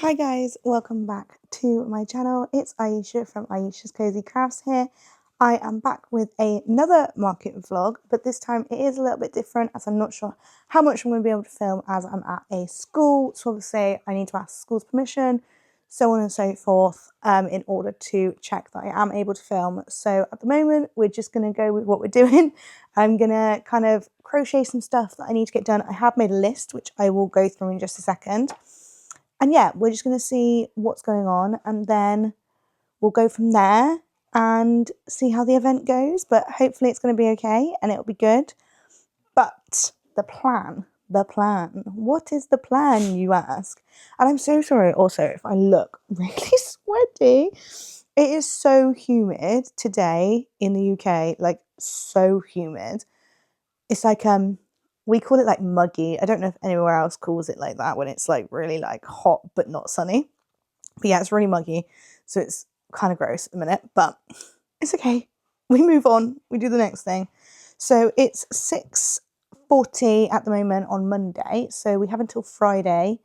Hi guys, welcome back to my channel. It's Aisha from Aisha's Cozy Crafts here. I am back with another market vlog, but this time it is a little bit different as I'm not sure how much I'm going to be able to film as I'm at a school. So obviously I need to ask school's permission, so on and so forth, in order to check that I am able to film. So at the moment we're just going to go with what we're doing. I'm going to kind of crochet some stuff that I need to get done. I have made a list which I will go through in just a second. And yeah, we're just going to see what's going on and then we'll go from there and see how the event goes. But hopefully it's going to be okay and it'll be good. But the plan, what is the plan, you ask? And I'm so sorry also if I look really sweaty. It is so humid today in the UK, like so humid. It's like, we call it like muggy. I don't know if anywhere else calls it like that when it's like really like hot but not sunny. But yeah, it's really muggy. So it's kind of gross at the minute, but it's okay. We move on. We do the next thing. So it's 6:40 at the moment on Monday. So we have until Friday,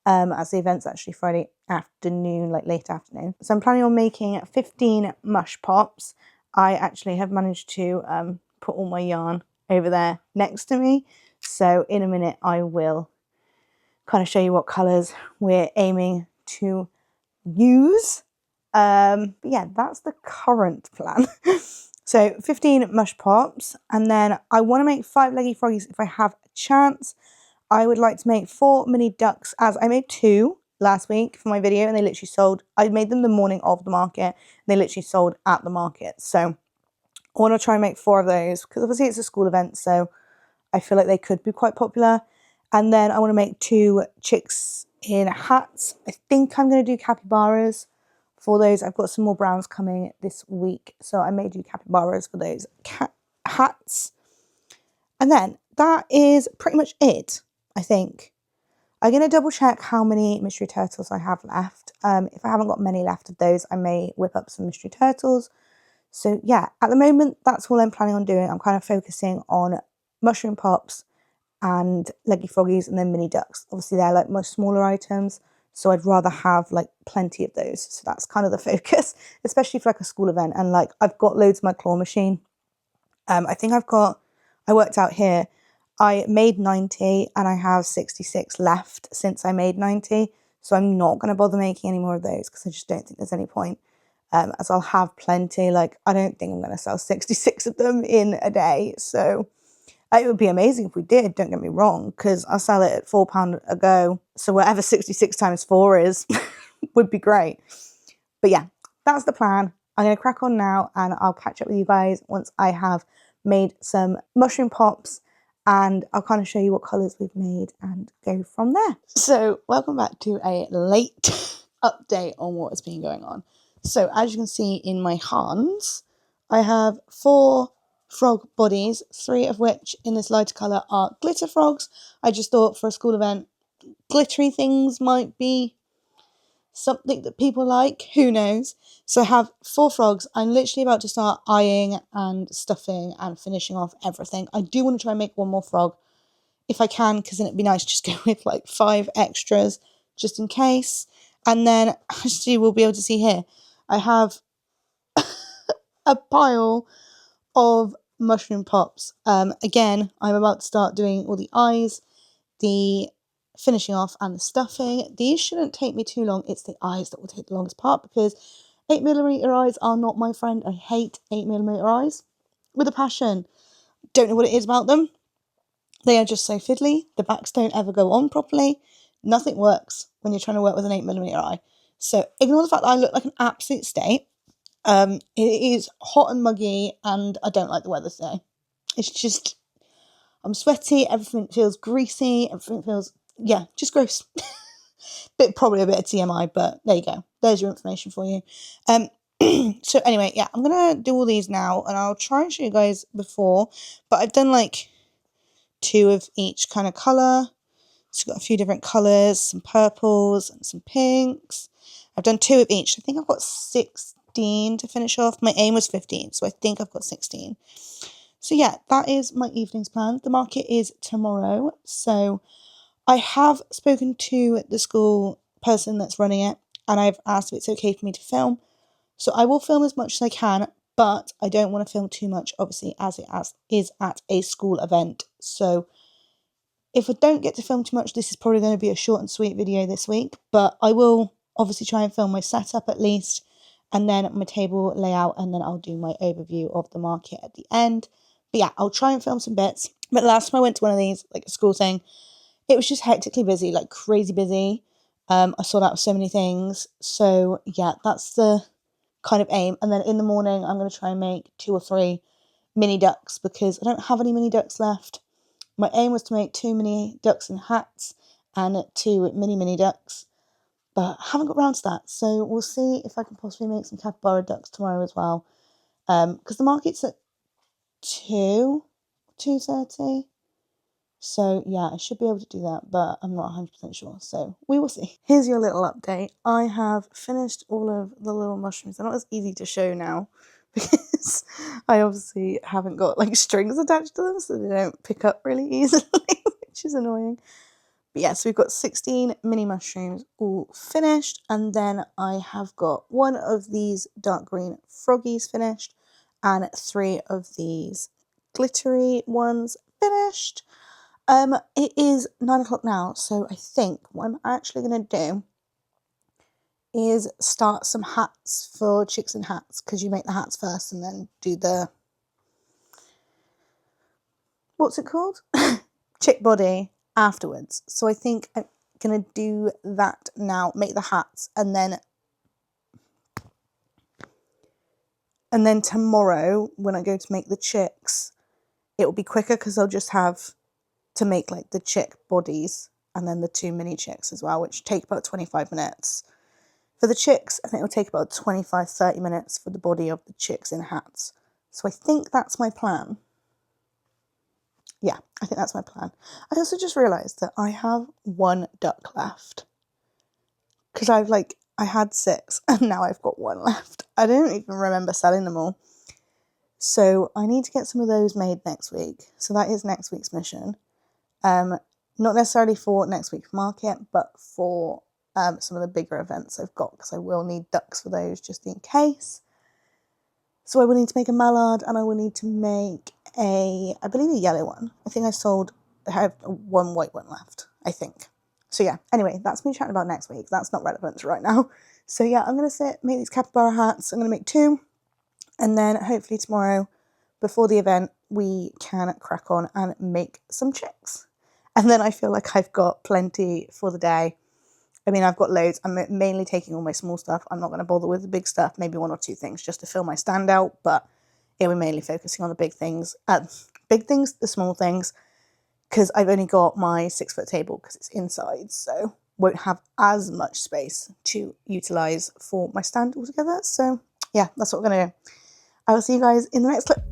as the event's actually Friday afternoon, like late afternoon. So I'm planning on making 15 mush pops. I actually have managed to put all my yarn over there next to me. So in a minute I will kind of show you what colours we're aiming to use. But yeah, that's the current plan. So 15 mush pops, and then I want to make 5 leggy froggies if I have a chance. I would like to make 4 mini ducks, as I made 2 last week for my video and they literally sold. I made them the morning of the market and they literally sold at the market. So I want to try and make 4 of those because obviously it's a school event, so I feel like they could be quite popular. And then I want to make 2 chicks in hats. I think I'm going to do capybaras for those. I've got some more browns coming this week, so I may do capybaras for those hats. And then that is pretty much it, I think. I'm going to double check how many mystery turtles I have left. If I haven't got many left of those, I may whip up some mystery turtles. So yeah, at the moment, that's all I'm planning on doing. I'm kind of focusing on mushroom pops and leggy froggies and then mini ducks. Obviously, they're like much smaller items, so I'd rather have like plenty of those. So that's kind of the focus, especially for like a school event. And like I've got loads of my claw machine. I think I worked out here, I made 90 and I have 66 left since I made 90. So I'm not going to bother making any more of those because I just don't think there's any point. As I'll have plenty. Like I don't think I'm going to sell 66 of them in a day. So it would be amazing if we did, don't get me wrong, because I'll sell it at £4 a go. So whatever 66 times 4 is would be great. But yeah, that's the plan. I'm going to crack on now and I'll catch up with you guys once I have made some mushroom pops and I'll kind of show you what colours we've made and go from there. So welcome back to a late update on what has been going on. So as you can see in my hands, I have 4 frog bodies, 3 of which in this lighter colour are glitter frogs. I just thought for a school event, glittery things might be something that people like, who knows. So I have 4 frogs. I'm literally about to start eyeing and stuffing and finishing off everything. I do want to try and make 1 more frog if I can, because then it'd be nice to just go with like 5 extras just in case. And then as you will be able to see here, I have a pile of mushroom pops. Again, I'm about to start doing all the eyes, the finishing off and the stuffing. These shouldn't take me too long. It's the eyes that will take the longest part because 8mm eyes are not my friend. I hate 8mm eyes with a passion. Don't know what it is about them. They are just so fiddly. The backs don't ever go on properly. Nothing works when you're trying to work with an 8mm eye. So ignore the fact that I look like an absolute state. It is hot and muggy and I don't like the weather today. It's just, I'm sweaty, everything feels greasy, everything feels, yeah, just gross. Probably a bit of TMI, but there you go. There's your information for you. So anyway, yeah, I'm going to do all these now and I'll try and show you guys before, but I've done like 2 of each kind of colour. So I've got a few different colours, some purples and some pinks. I've done 2 of each. I think I've got 16 to finish off. My aim was 15, so I think I've got 16. So yeah, that is my evening's plan. The market is tomorrow, so I have spoken to the school person that's running it, and I've asked if it's okay for me to film. So I will film as much as I can, but I don't want to film too much, obviously, as it is at a school event. So if I don't get to film too much, this is probably going to be a short and sweet video this week, but I will obviously try and film my setup at least, and then my table layout, and then I'll do my overview of the market at the end. But yeah, I'll try and film some bits. But last time I went to one of these, like a school thing, it was just hectically busy, like crazy busy. I sold out so many things. So yeah, that's the kind of aim. And then in the morning, I'm going to try and make 2 or 3 mini ducks because I don't have any mini ducks left. My aim was to make 2 mini ducks in hats and 2 mini ducks, but I haven't got around to that. So we'll see if I can possibly make some capybara ducks tomorrow as well. Because the market's at 2:30. So yeah, I should be able to do that, but I'm not 100% sure. So we will see. Here's your little update. I have finished all of the little mushrooms. They're not as easy to show now because I obviously haven't got like strings attached to them, so they don't pick up really easily, which is annoying. But yeah, so we've got 16 mini mushrooms all finished, and then I have got 1 of these dark green froggies finished and 3 of these glittery ones finished. It is 9 o'clock now, so I think what I'm actually going to do is start some hats for chicks in hats, because you make the hats first and then do the, what's it called? Chick body afterwards. So I think I'm going to do that now, make the hats, and then tomorrow when I go to make the chicks, it will be quicker because I'll just have to make like the chick bodies and then the 2 mini chicks as well, which take about 25 minutes. For the chicks, I think it'll take about 25-30 minutes for the body of the chicks in hats. So I think that's my plan. Yeah, I think that's my plan. I also just realised that I have 1 duck left. Because I had 6 and now I've got 1 left. I don't even remember selling them all. So I need to get some of those made next week. So that is next week's mission. Not necessarily for next week's market, but for some of the bigger events I've got, because I will need ducks for those just in case. So I will need to make a mallard, and I will need to make I believe a yellow one. I think I have 1 white one left, I think. So yeah, anyway, that's me chatting about next week. That's not relevant right now. So yeah, I'm going to make these capybara hats. I'm going to make 2, and then hopefully tomorrow, before the event, we can crack on and make some chicks. And then I feel like I've got plenty for the day. I mean, I've got loads. I'm mainly taking all my small stuff. I'm not going to bother with the big stuff. Maybe 1 or 2 things just to fill my stand out. But yeah, we're mainly focusing on the big things. The small things. Because I've only got my 6-foot table because it's inside. So won't have as much space to utilise for my stand altogether. So yeah, that's what we're going to do. I will see you guys in the next clip.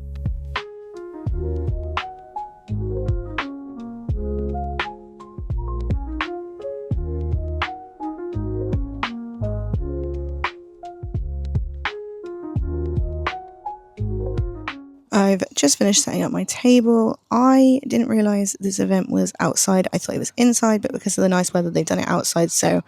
I've just finished setting up my table. I didn't realise this event was outside. I thought it was inside, but because of the nice weather, they've done it outside. So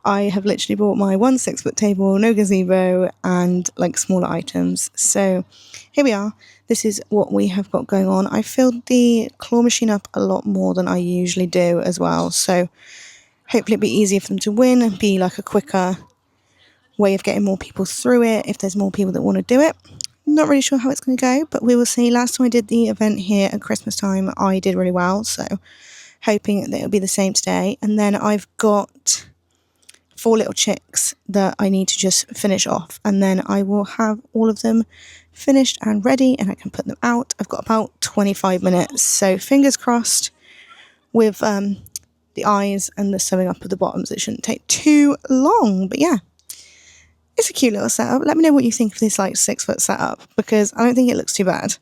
I have literally bought my 1 6-foot table, no gazebo, and like smaller items. So here we are. This is what we have got going on. I filled the claw machine up a lot more than I usually do as well. So hopefully it'll be easier for them to win and be like a quicker way of getting more people through it if there's more people that want to do it. Not really sure how it's going to go, but we will see. Last time I did the event here at Christmas time, I did really well, so hoping that it'll be the same today. And then I've got 4 little chicks that I need to just finish off, and then I will have all of them finished and ready, and I can put them out. I've got about 25 minutes, so fingers crossed with the eyes and the sewing up of the bottoms. It shouldn't take too long, but yeah. It's a cute little setup. Let me know what you think of this like 6-foot setup, because I don't think it looks too bad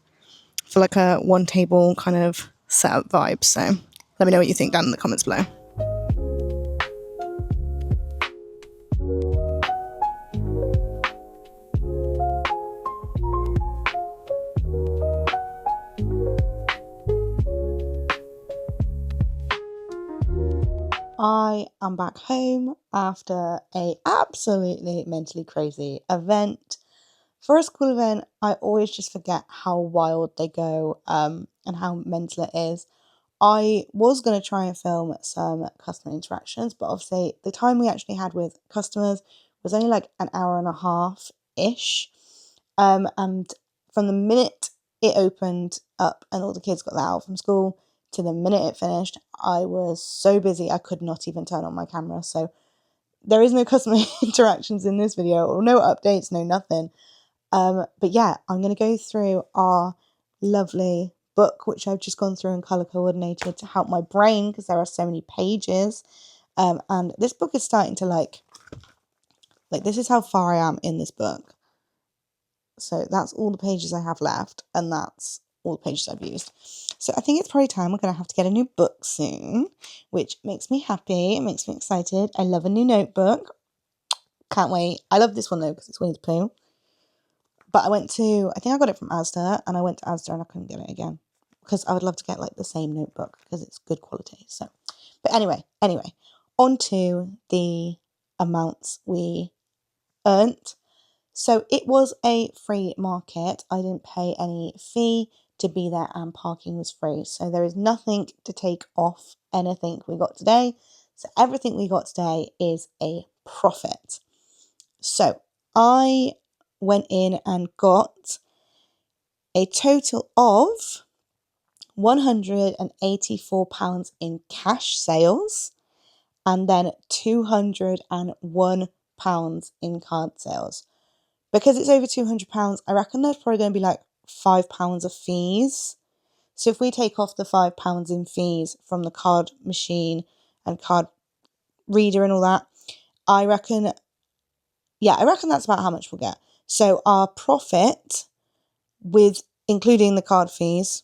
for like a 1 table kind of setup vibe. So let me know what you think down in the comments below. I I am back home after a absolutely mentally crazy event. For a school event, I always just forget how wild they go and how mental it is. I was going to try and film some customer interactions, but obviously the time we actually had with customers was only like an hour and a half-ish. And from the minute it opened up and all the kids got let out from school to the minute it finished, I was so busy I could not even turn on my camera. So there is no customer interactions in this video, or no updates, no nothing. But yeah, I'm going to go through our lovely book, which I've just gone through and color coordinated to help my brain because there are so many pages. And this book is starting to like this is how far I am in this book. So that's all the pages I have left, and that's all the pages I've used. So I think it's probably time we're going to have to get a new book soon, which makes me happy. It makes me excited. I love a new notebook. Can't wait. I love this one though because it's Winnie the Pooh. But I think I got it from Asda, and I went to Asda and I couldn't get it again because I would love to get like the same notebook because it's good quality. So, but anyway, on to the amounts we earned. So it was a free market. I didn't pay any fee to be there, and parking was free. So there is nothing to take off anything we got today. So everything we got today is a profit. So I went in and got a total of £184 in cash sales, and then £201 in card sales. Because it's over £200, I reckon there's probably going to be like £5 of fees. So if we take off the £5 in fees from the card machine and card reader and all that, I reckon that's about how much we'll get. So our profit, with including the card fees,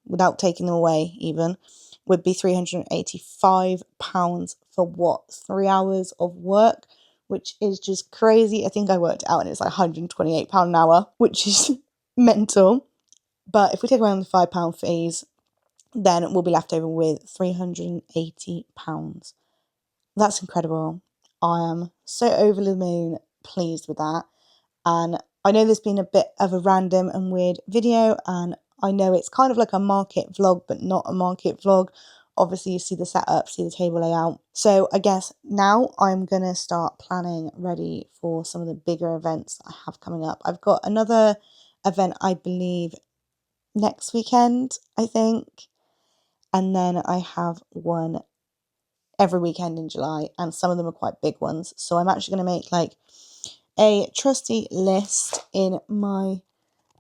without taking them away even, would be £385 for what? 3 hours of work, which is just crazy. I think I worked it out and it's like £128 an hour, which is mental. But if we take away the £5 fees, then we'll be left over with £380. That's incredible. I am so over the moon pleased with that. And I know there's been a bit of a random and weird video, and I know it's kind of like a market vlog, but not a market vlog. Obviously, you see the setup, see the table layout. So I guess now I'm going to start planning ready for some of the bigger events that I have coming up. I've got another event, I believe, next weekend, I think. And then I have one every weekend in July, and some of them are quite big ones. So I'm actually going to make like a trusty list in my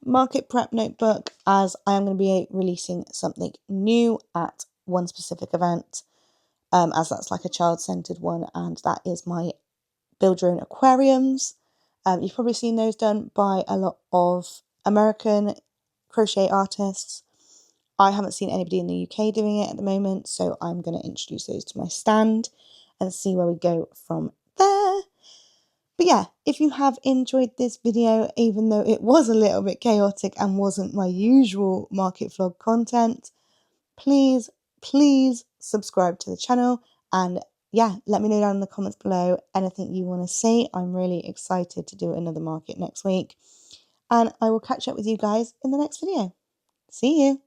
market prep notebook, as I am going to be releasing something new at one specific event, as that's like a child-centered one, and that is my build your own aquariums. You've probably seen those done by a lot of American crochet artists. I haven't seen anybody in the UK doing it at the moment, so I'm going to introduce those to my stand and see where we go from there. But yeah, if you have enjoyed this video, even though it was a little bit chaotic and wasn't my usual market vlog content, please subscribe to the channel, and yeah, let me know down in the comments below anything you want to see. I'm really excited to do another market next week, and I will catch up with you guys in the next video. See you!